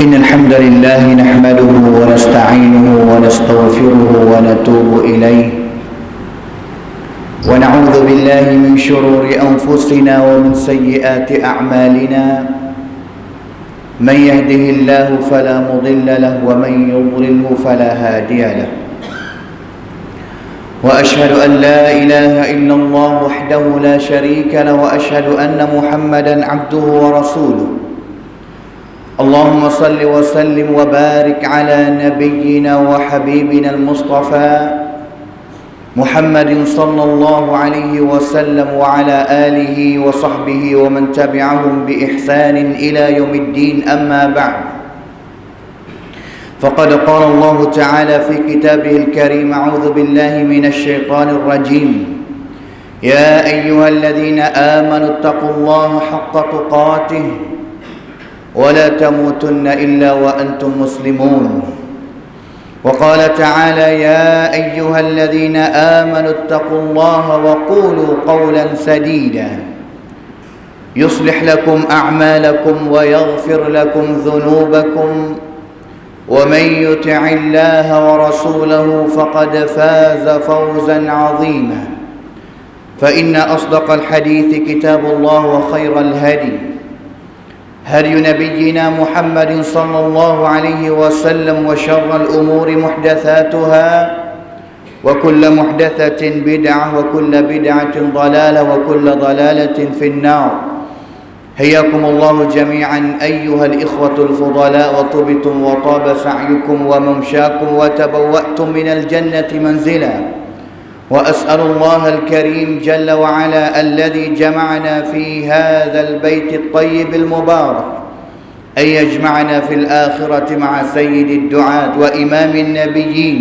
إن الحمد لله نحمده ونستعينه ونستغفره ونتوب إليه ونعوذ بالله من شرور أنفسنا ومن سيئات أعمالنا من يهده الله فلا مضل له ومن يضلله فلا هادي له وأشهد أن لا إله إلا الله وحده لا شريك له وأشهد أن محمدا عبده ورسوله اللهم صل وسلم وبارك على نبينا وحبيبنا المصطفى محمد صلى الله عليه وسلم وعلى آله وصحبه ومن تبعهم بإحسان إلى يوم الدين. أما بعد، فقد قال الله تعالى في كتابه الكريم: أعوذ بالله من الشيطان الرجيم. يا أيها الذين آمنوا اتقوا الله حق تقاته ولا تموتن إلا وأنتم مسلمون. وقال تعالى: يا أيها الذين آمنوا اتقوا الله وقولوا قولا سديدا يصلح لكم أعمالكم ويغفر لكم ذنوبكم ومن يطع الله ورسوله فقد فاز فوزا عظيما. فإن أصدق الحديث كتاب الله وخير الهدي هدي نبينا محمد صلى الله عليه وسلم وشر الأمور محدثاتها وكل محدثة بدعة وكل بدعة ضلالة وكل ضلالة في النار. حياكم الله جميعا أيها الإخوة الفضلاء، وطبتم وطاب سعيكم وممشاكم وتبوأتم من الجنة منزلا. وأسأل الله الكريم جل وعلا الذي جمعنا في هذا البيت الطيب المبارك أن يجمعنا في الآخرة مع سيد الدعاة وإمام النبيين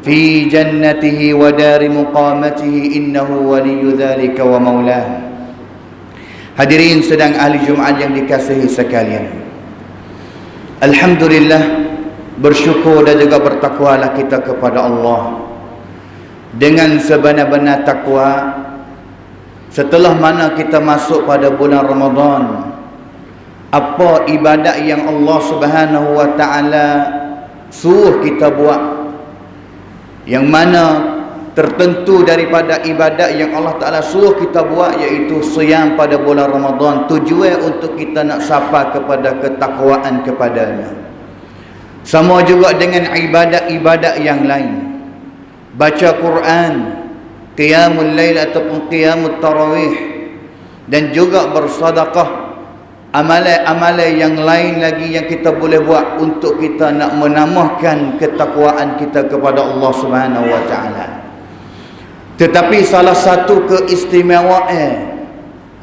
في جنته ودار مقامته إنه ولي ذلك ومولاه. Hadirin sedang ahli Jumaat yang dikasihi sekalian, alhamdulillah, bersyukur dan juga bertakwalah kita kepada Allah dengan sebenar-benar takwa. Setelah mana kita masuk pada bulan Ramadan, apa ibadat yang Allah Subhanahu wa taala suruh kita buat, yang mana tertentu daripada ibadat yang Allah Ta'ala suruh kita buat, iaitu siyam pada bulan Ramadan, tujuan untuk kita nak sapa kepada ketakwaan kepadanya. Sama juga dengan ibadat-ibadat yang lain, baca Quran, qiyamul lail ataupun qiyamut tarawih, dan juga bersedekah, amalan-amalan yang lain lagi yang kita boleh buat untuk kita nak menambahkan ketakwaan kita kepada Allah Subhanahu wa taala. Tetapi salah satu keistimewaan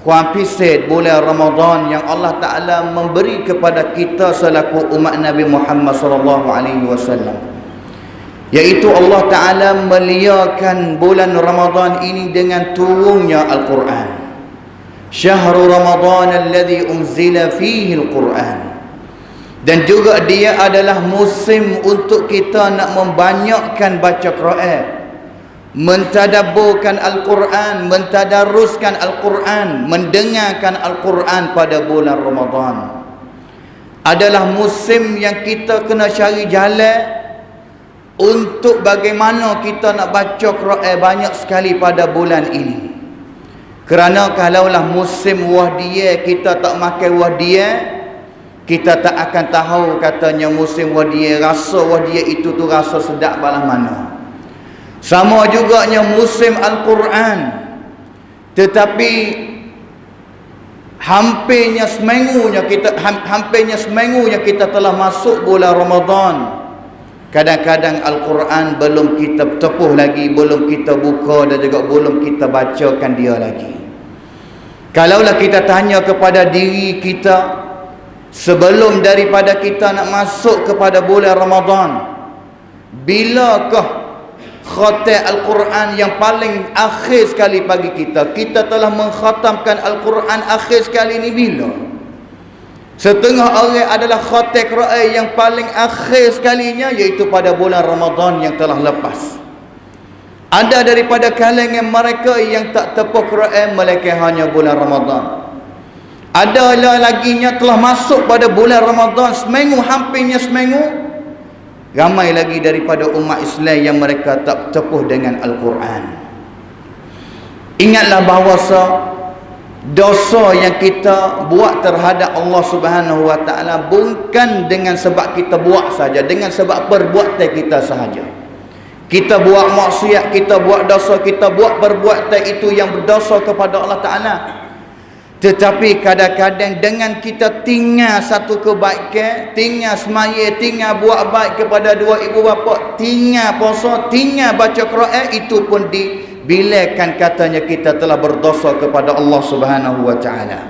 kuampiset bulan Ramadan yang Allah Ta'ala memberi kepada kita selaku umat Nabi Muhammad sallallahu alaihi wasallam, iaitu Allah Ta'ala meliakan bulan Ramadan ini dengan turunnya Al-Quran. Syahrul Ramadan alladhi unzila fihi Al-Quran. Dan juga dia adalah musim untuk kita nak membanyakkan baca Quran, mentadabburkan Al-Quran, mentadaruskan Al-Quran, mendengarkan Al-Quran pada bulan Ramadan. Adalah musim yang kita kena cari jalan untuk bagaimana kita nak baca Quran banyak sekali pada bulan ini. Kerana kalaulah musim wahdia kita tak makan wahdia, kita tak akan tahu katanya musim wahdia, rasa wahdia itu tu rasa sedap balah mana. Sama juganya musim Al-Quran, tetapi hampirnya seminggunya kita telah masuk bulan Ramadan, kadang-kadang Al-Quran belum kita tepuh lagi, belum kita buka dan juga belum kita bacakan dia lagi. Kalaulah kita tanya kepada diri kita sebelum daripada kita nak masuk kepada bulan Ramadan, bilakah khatam Al-Quran yang paling akhir sekali bagi kita? Kita telah mengkhatamkan Al-Quran akhir sekali ni bila? Setengah orang adalah khatam Quran yang paling akhir sekalinya, iaitu pada bulan Ramadan yang telah lepas. Ada daripada kalangan mereka yang tak tepuh Quran melainkan hanya bulan Ramadan. Ada laginya telah masuk pada bulan Ramadan seminggu, hampirnya seminggu. Ramai lagi daripada umat Islam yang mereka tak tepuh dengan Al-Quran. Ingatlah bahawasa dosa yang kita buat terhadap Allah Subhanahu wa taala bukan dengan sebab kita buat saja, dengan sebab perbuatan kita sahaja. Kita buat maksiat, kita buat dosa, kita buat perbuatan itu yang berdosa kepada Allah Taala. Tetapi kadang-kadang dengan kita tinggal satu kebaikan, tinggal semaya, tinggal buat baik kepada dua ibu bapa, tinggal puasa, tinggal baca Quran, itu pun dibilangkan katanya kita telah berdosa kepada Allah Subhanahu wa taala.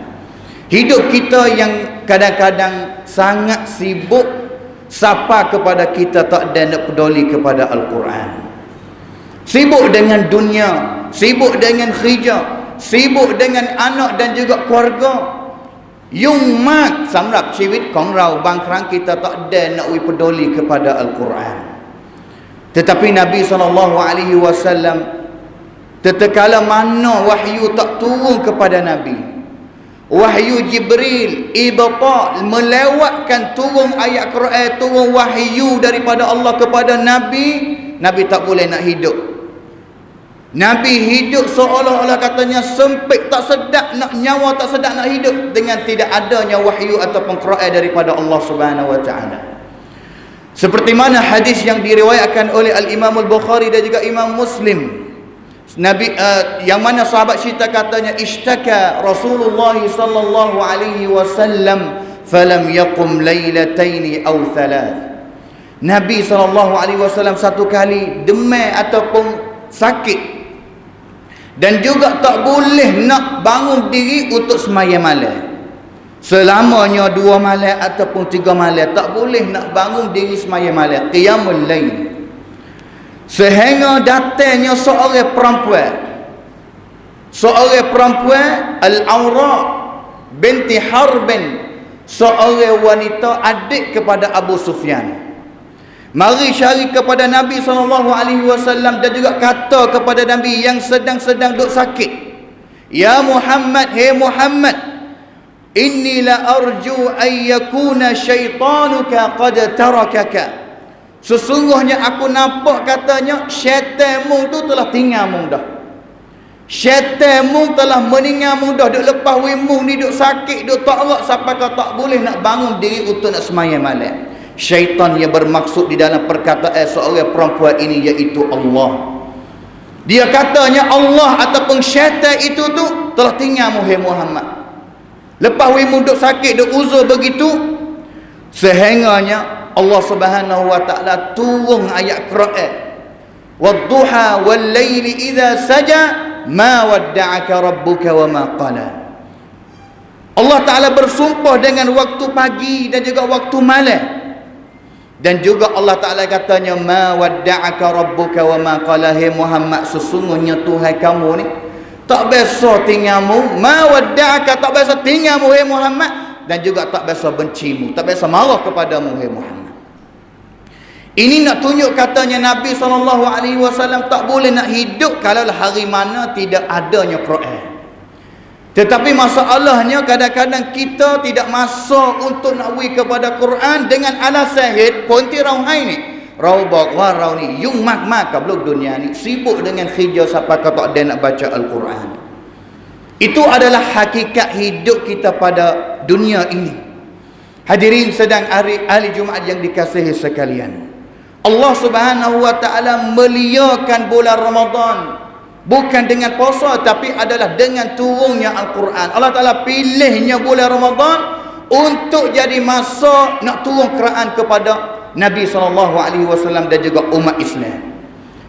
Hidup kita yang kadang-kadang sangat sibuk sapa kepada kita tak ada nak peduli kepada Al-Quran. Sibuk dengan dunia, sibuk dengan kerja, sibuk dengan anak dan juga keluarga. Yung mak สำหรับชีวิตของเราบางครั้ง kita tak ada nak peduli kepada Al-Quran. Tetapi Nabi SAW tatkala mana wahyu tak turun kepada Nabi, wahyu Jibril ibta melewatkan turun ayat Quran, turun wahyu daripada Allah kepada Nabi, Nabi tak boleh nak hidup. Nabi hidup seolah-olah katanya sempit, tak sedap nak nyawa, tak sedap nak hidup dengan tidak adanya wahyu ataupun Quran daripada Allah Subhanahu wa taala. Seperti mana hadis yang diriwayatkan oleh Al-Imam Al-Bukhari dan juga Imam Muslim. Nabi yang mana sahabat cerita katanya ishtaka Rasulullah sallallahu alaihi wasallam falam yaqum lailataini aw thalath. Nabi sallallahu alaihi wasallam satu kali demam ataupun sakit dan juga tak boleh nak bangun diri untuk sembahyang malam. Selamanya 2 malam ataupun 3 malam tak boleh nak bangun diri sembahyang malam, qiyamul lail. Sehingga datangnya seorang perempuan Al-Awra binti Harbin, seorang wanita adik kepada Abu Sufyan. Mari cari kepada Nabi SAW dan juga kata kepada Nabi yang sedang duk sakit, ya Muhammad, hey Muhammad, inni la arju an yakuna syaitanuka qad tarakaka. Sesungguhnya aku nampak katanya syaitanmu tu telah tinggalmu dah. Syaitanmu telah meninggalmu dah, duk lepas wimu ni duk sakit, duk tarak sampai kau tak boleh nak bangun diri untuk nak sembahyang malam. Syaitan yang bermaksud di dalam perkataan seorang perempuan ini iaitu Allah. Dia katanya Allah ataupun syaitan itu tu telah tinggalmu hai Muhammad. Lepas wimu duk sakit, duk uzur begitu, sehingganya Allah Subhanahu wa taala turun ayat Quran, wadduha wal laili idza saja ma wadda'aka rabbuka wa ma qala. Allah taala bersumpah dengan waktu pagi dan juga waktu malam. Dan juga Allah taala katanya ma wadda'aka rabbuka wa ma qala. Hai Muhammad, sesungguhnya Tuhan kamu ni tak biasa tinggalmu, ma wadda'aka, tak biasa tinggalmu hai Muhammad, dan juga tak biasa bencimu, tak biasa marah kepadamu hai Muhammad. Ini nak tunjuk katanya Nabi SAW tak boleh nak hidup kalau hari mana tidak adanya Quran. Tetapi masalahnya kadang-kadang kita tidak masuk untuk nak wui kepada Quran dengan alasan pun tirau hai ni, raubak warau ni, yung mak kabluk dunia ni, sibuk dengan kerja sampai kau tak ada nak baca Al-Quran. Itu adalah hakikat hidup kita pada dunia ini. Hadirin sedang ahli Jumaat yang dikasihi sekalian, Allah Subhanahu wa taala meliakan bulan Ramadan bukan dengan puasa, tapi adalah dengan turunnya Al-Quran. Allah taala pilihnya bulan Ramadan untuk jadi masa nak turun Quran kepada Nabi SAW dan juga umat Islam.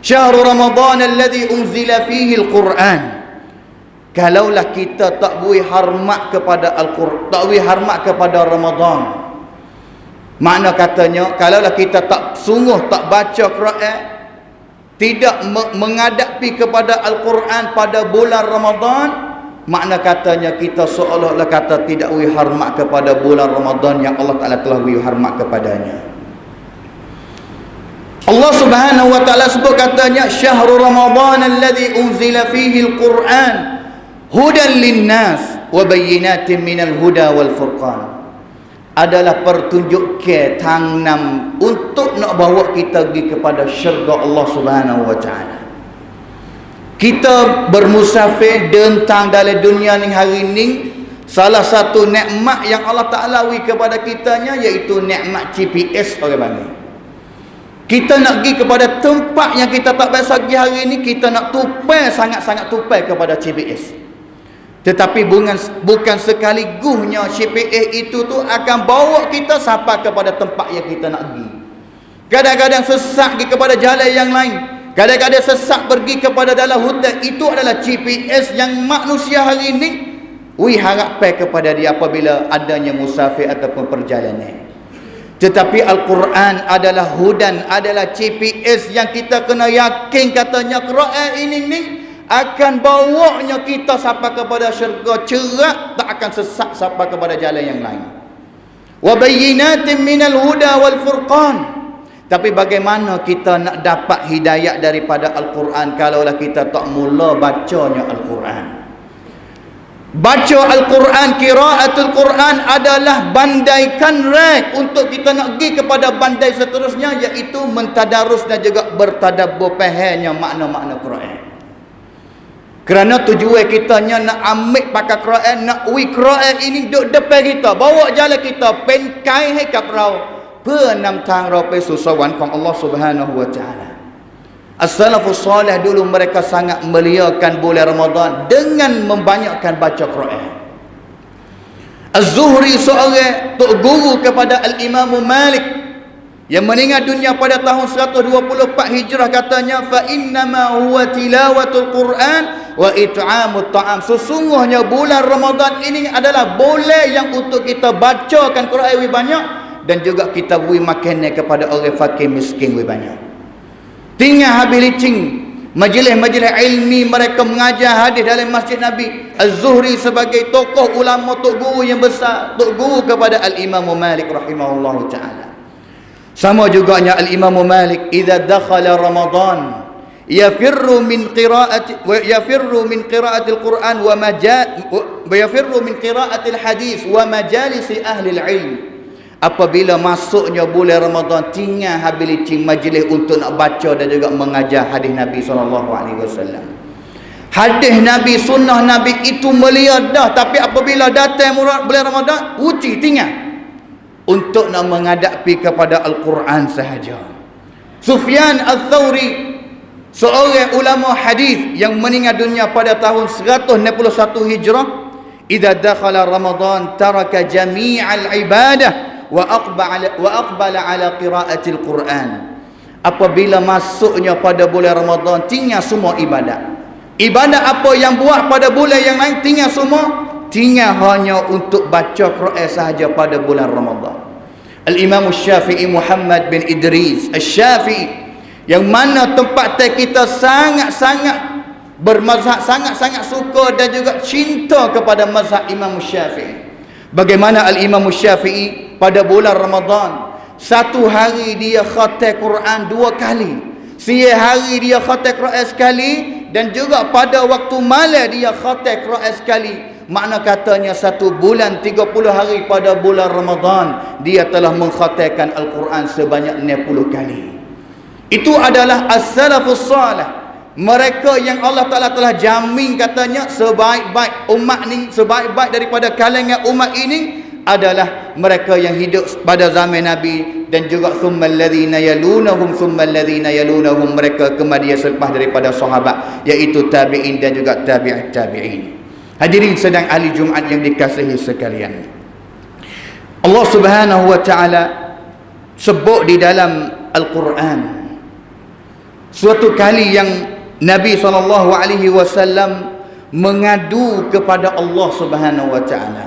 Syahrul Ramadan alladhi unzila fihi Al-Quran. Kalaulah kita tak beri hormat kepada Al-Quran, tak beri hormat kepada Ramadan, makna katanya kalaulah kita tak sungguh tak baca Quran, tidak menghadapi kepada Al-Quran pada bulan Ramadan, makna katanya kita seolah-olah kata tidak beri hormat kepada bulan Ramadan yang Allah Ta'ala telah beri hormat kepadanya. Allah Subhanahu wa taala sebut katanya syahrul Ramadan alladhi unzila fihi Al-Quran hudan linnas wa bayyinatin minal huda wal furqan. Adalah pertunjuk ke tangnam untuk nak bawa kita pergi kepada syurga Allah Subhanahu wa taala. Kita bermusafir tentang dalam dunia ni hari ni, salah satu nikmat yang Allah Taala beri kepada kitanya iaitu nikmat GPS orang panggil. Kita nak pergi kepada tempat yang kita tak biasa pergi hari ni, kita nak tupai, sangat-sangat tupai kepada GPS. Tetapi bukan sekaligusnya GPS itu tu akan bawa kita sampai kepada tempat yang kita nak pergi. Kadang-kadang sesat pergi kepada jalan yang lain. Kadang-kadang sesat pergi kepada dalam hutan. Itu adalah GPS yang manusia hari ini harapkan kepada dia apabila adanya musafir ataupun perjalanan. Tetapi Al-Quran adalah hudan, adalah GPS yang kita kena yakin katanya Quran ini akan bawanya kita sampai kepada syurga cerah, tak akan sesat sampai kepada jalan yang lain. Wa bayyinatin minal huda wal furqan. Tapi bagaimana kita nak dapat hidayah daripada Al-Quran kalaulah kita tak mula bacanya Al-Quran? Baca Al-Quran, qiraatul Quran adalah bandaikan rek untuk kita nak pergi kepada bandai seterusnya, iaitu mentadarus dan juga bertadabbur fahamnya makna-makna Quran. Kerana tujuan kitanya nak ambil pakai Quran, nak uwi Quran ini duduk depan kita, bawa jalan kita, penkai hai kap rau, penam tang rau pe susawanของ Allah Subhanahu wa taala. As-salafus salih dulu mereka sangat meliakan bulan Ramadan dengan membanyakkan baca Quran. Az-Zuhri seorang tok guru kepada Al-Imam Malik yang meninggal dunia pada tahun 124 Hijrah katanya, fa innama huwa tilawatul Quran wa it'amut ta'am. Sesungguhnya bulan Ramadan ini adalah bulan yang untuk kita bacakan Quran lebih banyak dan juga kita beri makanan kepada orang fakir miskin lebih banyak. Tinggal habis licing majlis-majlis ilmi mereka mengajar hadis dalam Masjid Nabi. Az-Zuhri sebagai tokoh ulama tok guru yang besar, tok guru kepada Al-Imam Malik rahimahullahu taala. Sama juganya Al-Imam Malik, idza dakhala Ramadan yafirru min qiraati al-Quran wa yafirru min qiraati al-hadis wa majalisi ahli al-ilm. Apabila masuknya bulan Ramadan, tinggal habis majlis untuk nak baca dan juga mengajar hadis Nabi SAW. Hadis Nabi, sunnah Nabi itu mulia dah, tapi apabila datang bulan Ramadan, uci tinggal untuk nak menghadapi kepada Al-Quran sahaja. Sufyan Al-Thawri, seorang ulama hadis yang meninggal dunia pada tahun 161 Hijrah, idza dakhala Ramadan taraka jami'al ibadah wa aqbala ala qiraatil Quran. Apabila masuknya pada bulan Ramadan, tinggal semua ibadat. Ibadat apa yang buat pada bulan yang lain tinggal semua, tinggal hanya untuk baca Quran sahaja pada bulan Ramadan. Al-Imam Syafi'i Muhammad bin Idris Asy-Syafi'i, yang mana tempat kita sangat-sangat bermazhab, sangat-sangat suka dan juga cinta kepada mazhab Imam Syafi'i. Bagaimana Al-Imam Syafi'i pada bulan Ramadan, satu hari dia khatam Quran 2 kali, siang hari dia khatam Quran sekali, dan juga pada waktu malam dia khatam Quran sekali. Makna katanya satu bulan 30 hari pada bulan Ramadan dia telah mengkhatamkan Al-Quran sebanyak 60 kali. Itu adalah as-salafus salih, mereka yang Allah Ta'ala telah jamin katanya sebaik-baik umat ni, sebaik-baik daripada kalangan umat ini adalah mereka yang hidup pada zaman Nabi, dan juga thummal ladzina yalunahum mereka kemudian selepas daripada sahabat, iaitu tabi'in dan juga tabi'at tabi'in. Hadirin sedang ahli Jumaat yang dikasihi sekalian, Allah Subhanahu wa taala sebut di dalam Al-Quran suatu kali yang Nabi SAW mengadu kepada Allah Subhanahu wa taala,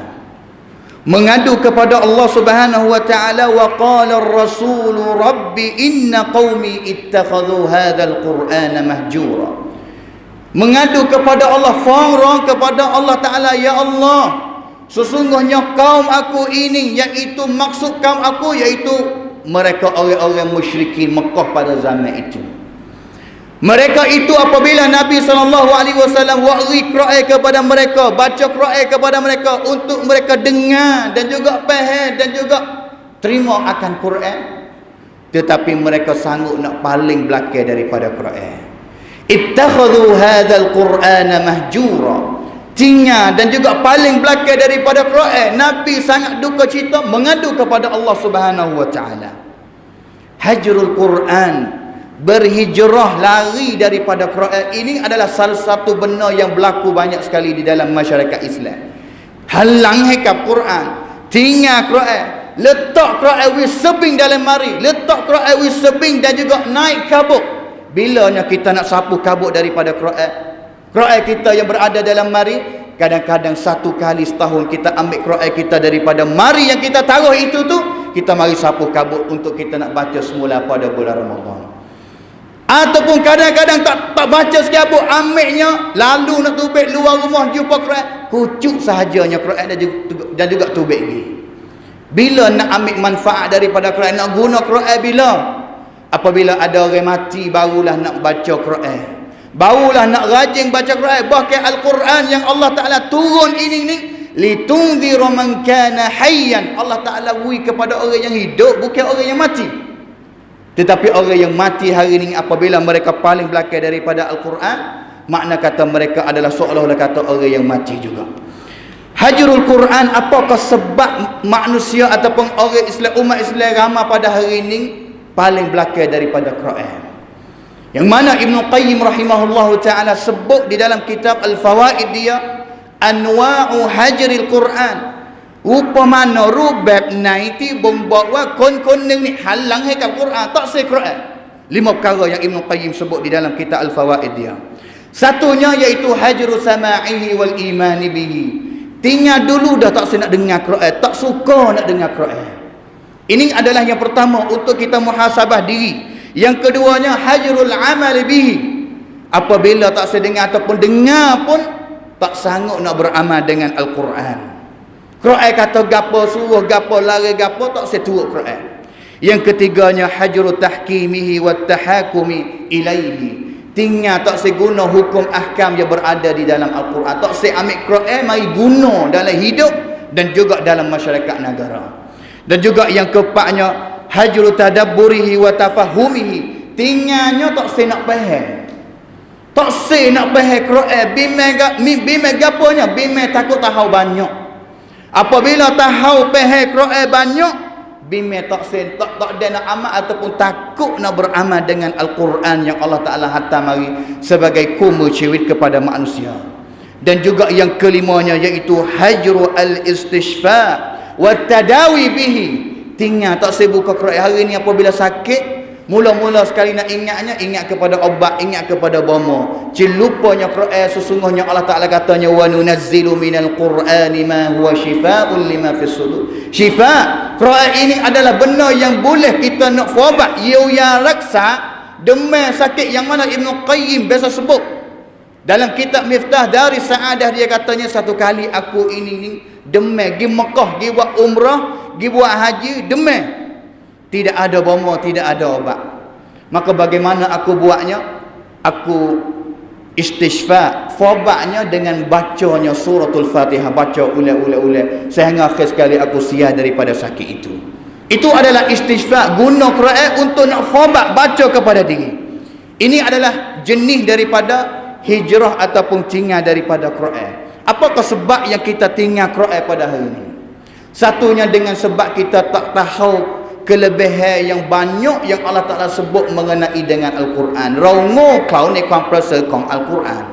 mengadu kepada Allah Subhanahu wa taala, wa qala ar-rasul rabbi inna qaumi ittakhadhu hadzal qur'ana mahjura. Mengadu kepada Allah, farang kepada Allah Taala, ya Allah, sesungguhnya kaum aku ini, iaitu maksud kaum aku iaitu mereka orang-orang musyrikin Mekah pada zaman itu. Mereka itu apabila Nabi SAW wahyi Quran kepada mereka, baca Quran kepada mereka, untuk mereka dengar dan juga faham dan juga terima akan Quran, tetapi mereka sanggup nak paling belakang daripada Quran. Ittakhadhu hadzal Qur'ana mahjura, tinggal dan juga paling belakang daripada Quran. Nabi sangat duka cita mengadu kepada Allah Subhanahu wa taala. Hajrul Quran, berhijrah, lari daripada Quran, ini adalah salah satu benda yang berlaku banyak sekali di dalam masyarakat Islam. Halang hekap Quran, tinggal Quran, letak Quran wisebing dalam mari, letak Quran wisebing dan juga naik kabut. Bilanya kita nak sapu kabut daripada Quran? Quran kita yang berada dalam mari, kadang-kadang satu kali setahun kita ambil Quran kita daripada mari yang kita taruh itu tu, kita mari sapu kabut untuk kita nak baca semula pada bulan Ramadan. Ataupun kadang-kadang tak baca sekabut, ambilnya lalu nak tubik luar rumah jumpa Quran, kucuk sahajanya Quran dan juga tubik lagi. Bila nak ambil manfaat daripada Quran, nak guna Quran bila? Apabila ada orang mati, barulah nak baca Quran, barulah nak rajin baca Quran. Bahkan Al-Quran yang Allah Ta'ala turun ini ni, litunzira man kana hayyan, Allah Ta'ala beri kepada orang yang hidup, bukan orang yang mati. Tetapi orang yang mati hari ini, apabila mereka paling belakang daripada Al-Quran, makna kata mereka adalah seolah-olah kata orang yang mati juga. Hajrul Quran, apakah sebab manusia ataupun orang Islam, umat Islam ramai pada hari ini paling belakang daripada Quran? Yang mana Ibn Qayyim rahimahullahu ta'ala sebut di dalam kitab Al-Fawaid dia, Anwa'u Hajril Quran, rupa mana rubab naiti bombawa kon-kon ni halang hekap Quran, tak se Quran. 5 perkara yang Ibn Qayyim sebut di dalam kitab Al-Fawaid dia. Satunya iaitu hajru sama'ihi wal imani bihi, tinggal dulu dah tak se nak dengar Quran, tak suka nak dengar Quran. Ini adalah yang pertama untuk kita muhasabah diri. Yang keduanya hajrul amal bihi, apabila tak sedengar ataupun dengar pun tak sanggup nak beramal dengan Al-Quran. Quran kata gapo, suruh gapo, lari gapo, tak seturut Quran. Yang ketiganya hajrul tahkimihi wat tahakumi ilaihi, tinggal tak seguna hukum ahkam yang berada di dalam Al-Quran, tak se ambil Quran mari guna dalam hidup dan juga dalam masyarakat negara. Dan juga yang keempatnya hajru tadabburihi wa tafahumihi, tinggalnya tak se nak faham, tak se nak faham Quran. Bime gaponya, bime takut tahu banyak. Apabila tahu faham Quran banyak, bime tak se tak ada nak amal ataupun takut nak beramal dengan Al-Quran yang Allah Ta'ala hantar mari sebagai kuma ciwit kepada manusia. Dan juga yang kelimanya iaitu hajru al-istishfa wa tadawi bihi, tinggal tak sibuk ke Quran. Hari ni apabila sakit, mula-mula sekali nak ingatnya, ingat kepada obat, ingat kepada bomo, cilupanya Quran. Sesungguhnya Allah Ta'ala katanya, wa nunazzilu minal Qur'ani ma huwa shifaa'un lima fis sudur. Syifa' Quran ini adalah benda yang boleh kita nak ubat, yang raksa demam sakit, yang mana Ibn Qayyim biasa sebut dalam kitab Miftah Dari Sa'adah. Dia katanya, satu kali aku ini ni demam, pergi Mekah, pergi buat umrah, pergi buat haji, demam, tidak ada bomo, tidak ada obat. Maka bagaimana aku buatnya? Aku istishfa, fobatnya dengan bacanya suratul Fatihah, baca ulang-ulang sehingga akhir sekali aku sihat daripada sakit itu. Itu adalah istishfa, guna Quran untuk nak fobat, baca kepada diri. Ini adalah jenis daripada hijrah ataupun tinggal daripada Quran. Apakah sebab yang kita tinggal Quran pada hari ini? Satunya dengan sebab kita tak tahu kelebihan yang banyak yang Allah Ta'ala sebut mengenai dengan Al-Quran. Raungo kau ni kau perasa kau Al-Quran.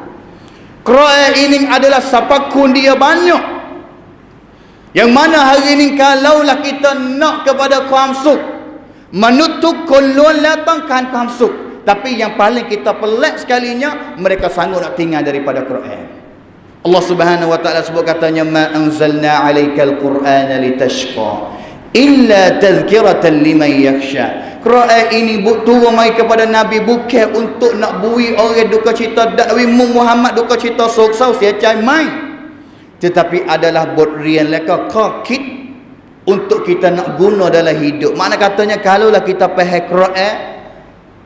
Quran ini adalah sapakun dia banyak. Yang mana hari ini kalaulah kita nak kepada kamsuk, menutup kulun latangkan kamsuk, tapi yang paling kita pelik sekalinya, mereka sanggup nak tinggal daripada Quran. Allah Subhanahu wa Ta'ala sebut katanya, ma anzalna 'alaikal Qur'ana litashqa illa tadhkiratan liman yakhsha. Quran ini turun mai kepada Nabi bukan untuk nak bui orang duka cita, dakwi Muhammad duka cita sok-sok sia mai, tetapi adalah buat rian leka kakit untuk kita nak guna dalam hidup. Makna katanya kalaulah kita faham Quran,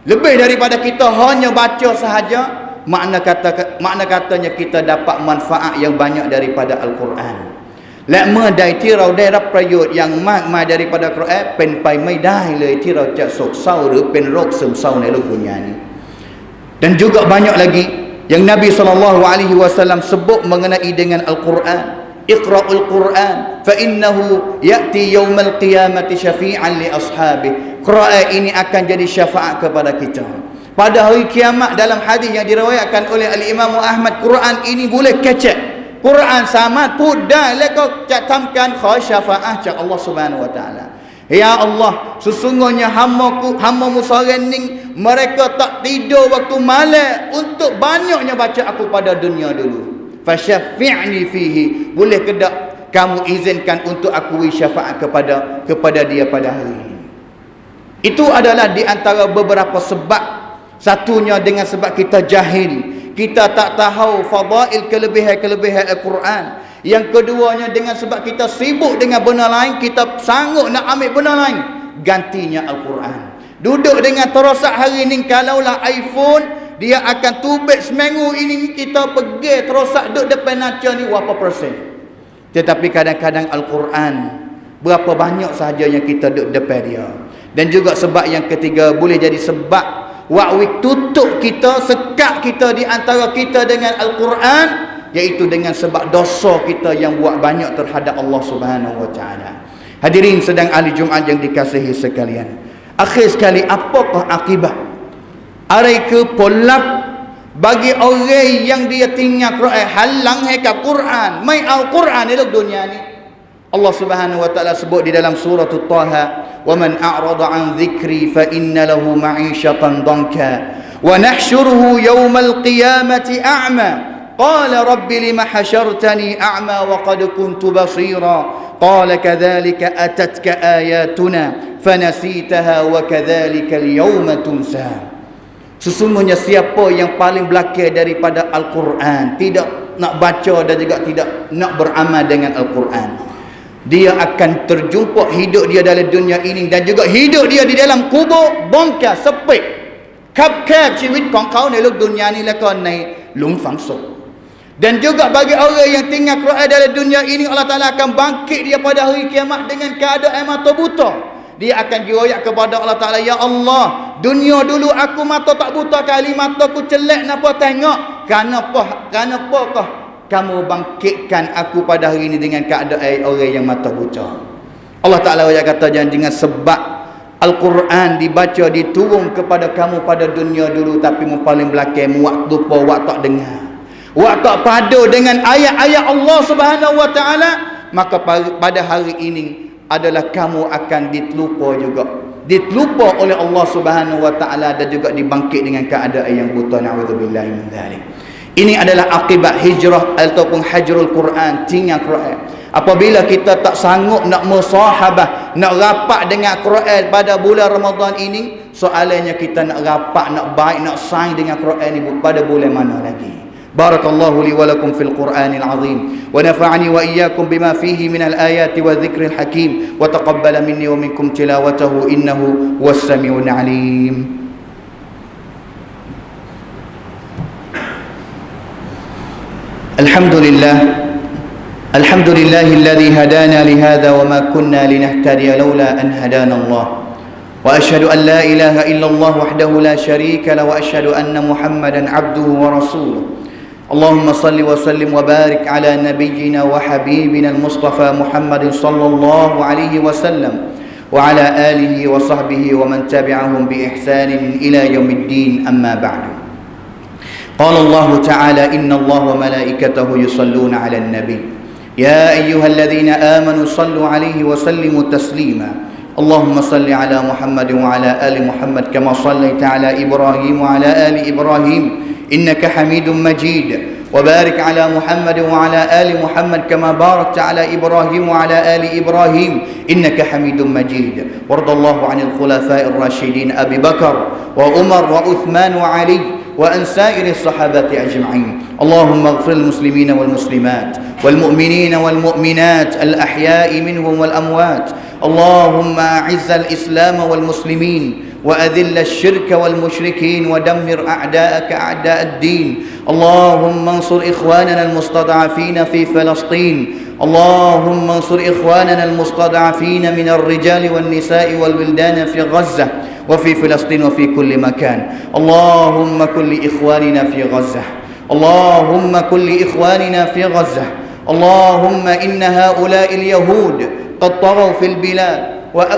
Lebih daripada kita hanya baca sahaja, makna katanya kita dapat manfaat yang banyak daripada Al-Quran. Lama dai tirau daiรับประโยชน์อย่างมากมายdaripada Quran เป็นไปไม่ได้เลยที่เราจะโศกเศร้าหรือเป็นโรคซึมเศร้าในโลกดุนยานี้. Dan juga banyak lagi yang Nabi SAW sebut mengenai dengan Al-Quran. Iqra'ul Quran fa innahu ya'ti yaumal qiyamati syafi'an li ashabi. Quran ini akan jadi syafaat kepada kita pada hari kiamat. Dalam hadis yang diriwayatkan oleh Al-Imam Ahmad, Quran ini boleh kecek. Quran sama pudah lekau catamkan kha syafaatจาก Allah Subhanahu wa taala. Ya Allah, sesungguhnya hamba-Mu seorang ni mereka tak tidur waktu malam untuk banyaknya baca aku pada dunia dulu. Fasyafi'ni fihi. Boleh ke tak kamu izinkan untuk aku syafaat kepada dia pada hari ini. Itu adalah di antara beberapa sebab. Satunya dengan sebab kita jahil. Kita tak tahu fadail kelebihan-kelebihan Al-Quran. Yang keduanya dengan sebab kita sibuk dengan benda lain, kita sanggup nak ambil benda lain gantinya Al-Quran. Duduk dengan terosak hari ni, kalaulah iPhone dia akan tubik seminggu ini, kita pergi terosak duduk depan naca ni berapa persen. Tetapi kadang-kadang Al-Quran berapa banyak sahaja yang kita duduk depan dia. Dan juga sebab yang ketiga, boleh jadi sebab waktu tutup kita, sekat kita di antara kita dengan Al-Quran, iaitu dengan sebab dosa kita yang buat banyak terhadap Allah Subhanahu wa taala. Hadirin sedang ahli Jumaat yang dikasihi sekalian. Akhir sekali, apakah akibat areka polap bagi orang yang dia tinggal Quran, halang hekap Quran, mai Al-Quran di dunia ni? Allah Subhanahu wa taala sebut di dalam surah Taha, "Wa man a'rada 'an dhikri fa inna lahu ma'isyatan danka wa nahsyuruhu yawmal qiyamati a'ma qala rabbi lima hasyartani a'ma wa qad kuntu basira qala kadzalika atatka ayatuna fanasitaha wa kadzalika al-yawma tunsa." Sesungguhnya siapa yang paling belakang daripada Al-Quran, tidak nak baca dan juga tidak nak beramal dengan Al-Quran, dia akan terjumpa hidup dia dalam dunia ini dan juga hidup dia di dalam kubur bongkar sepit. Kap-kap ชีวิตของเขาในโลกดุนยานี้แล้วก็ในหลุมฝังศพ. Dan juga bagi orang yang tinggal Quran dalam dunia ini, Allah Ta'ala akan bangkit dia pada hari kiamat dengan keadaan mata buta. Dia akan dioyak kepada Allah Ta'ala, "Ya Allah, dunia dulu aku mata tak buta kali, mata aku celak napa tengok. Kenapakah kamu bangkitkan aku pada hari ini dengan keadaan orang yang mata buta?" Allah Ta'ala kata, dengan sebab Al-Quran dibaca, diturun kepada kamu pada dunia dulu, tapi mu paling belakang waktu lupa, waktu tak dengar, waktu tak pada dengan ayat-ayat Allah Subhanahu wa taala, maka pada hari ini adalah kamu akan ditelupa juga, ditelupa oleh Allah Subhanahu wa taala dan juga dibangkit dengan keadaan yang buta. Na'udzubillahi min dzalik. Ini adalah akibat hijrah ataupun hajrul Quran, tinggal Quran. Apabila kita tak sanggup nak musahabah, nak rapat dengan Quran pada bulan Ramadan ini, soalannya kita nak rapat, nak baik, nak saing dengan Quran ini pada bulan mana lagi? Barakallahu li wa lakum fil Qur'anil azim wa nafa'ani wa iyyakum bima fihi minal ayati wa dhikril hakim wa taqabbala minni wa minkum tilawatahu innahu huwas samiul alim. الحمد لله الذي هدانا لهذا وما كنا لنهتدي لولا أن هدانا الله وأشهد أن لا إله إلا الله وحده لا شريك له وأشهد أن محمدا عبده ورسوله اللهم صل وسلم وبارك على نبينا وحبيبنا المصطفى محمد صلى الله عليه وسلم وعلى آله وصحبه ومن تبعهم بإحسان إلى يوم الدين. أما بعد. قال الله تعالى إن الله وملائكته يصلون على النبي يا أيها الذين آمنوا صلوا عليه وسلموا تسليما اللهم صل على محمد وعلى آل محمد كما صليت على إبراهيم وعلى آل إبراهيم إنك حميد مجيد وبارك على محمد وعلى آل محمد كما باركت على إبراهيم وعلى آل إبراهيم إنك حميد مجيد وارض الله عن الخلفاء الراشدين أبي بكر وعمر وعثمان وعلي وأن سائر الصحابة أجمعين اللهم اغفر المسلمين والمسلمات والمؤمنين والمؤمنات الأحياء منهم والأموات اللهم أعز الإسلام والمسلمين وأذل الشرك والمشركين ودمر أعداءك أعداء الدين. اللهم انصر إخواننا المستضعفين في فلسطين. اللهم انصر إخواننا المستضعفين من الرجال والنساء والولدان في غزة وفي فلسطين وفي كل مكان. اللهم كن لإخواننا في غزة. اللهم كن لإخواننا في غزة. اللهم إن هؤلاء اليهود قد طغوا في البلاد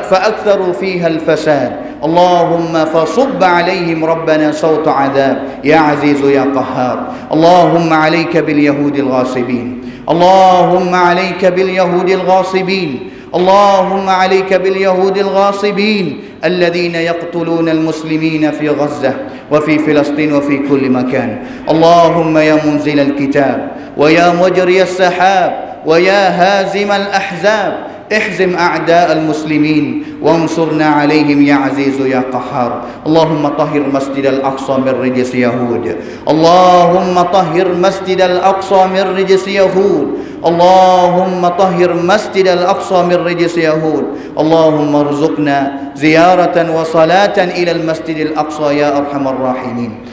فأكثروا فيها الفساد. اللهم فصب عليهم ربنا صوت عذاب يا عزيز يا قهار. اللهم عليك باليهود الغاصبين. اللهم عليك باليهود الغاصبين. اللهم عليك باليهود الغاصبين الذين يقتلون المسلمين في غزة وفي فلسطين وفي كل مكان. اللهم يا منزل الكتاب ويا مجري السحاب ويا هازم الأحزاب احزم أعداء المسلمين وانصرنا عليهم يا عزيز يا قهار. اللهم طهر مسجد الأقصى من رجس يهود. اللهم طهر مسجد الأقصى من رجس يهود. اللهم طهر مسجد الأقصى من رجس يهود. اللهم ارزقنا زيارة وصلاة إلى المسجد الأقصى يا أرحم الراحمين.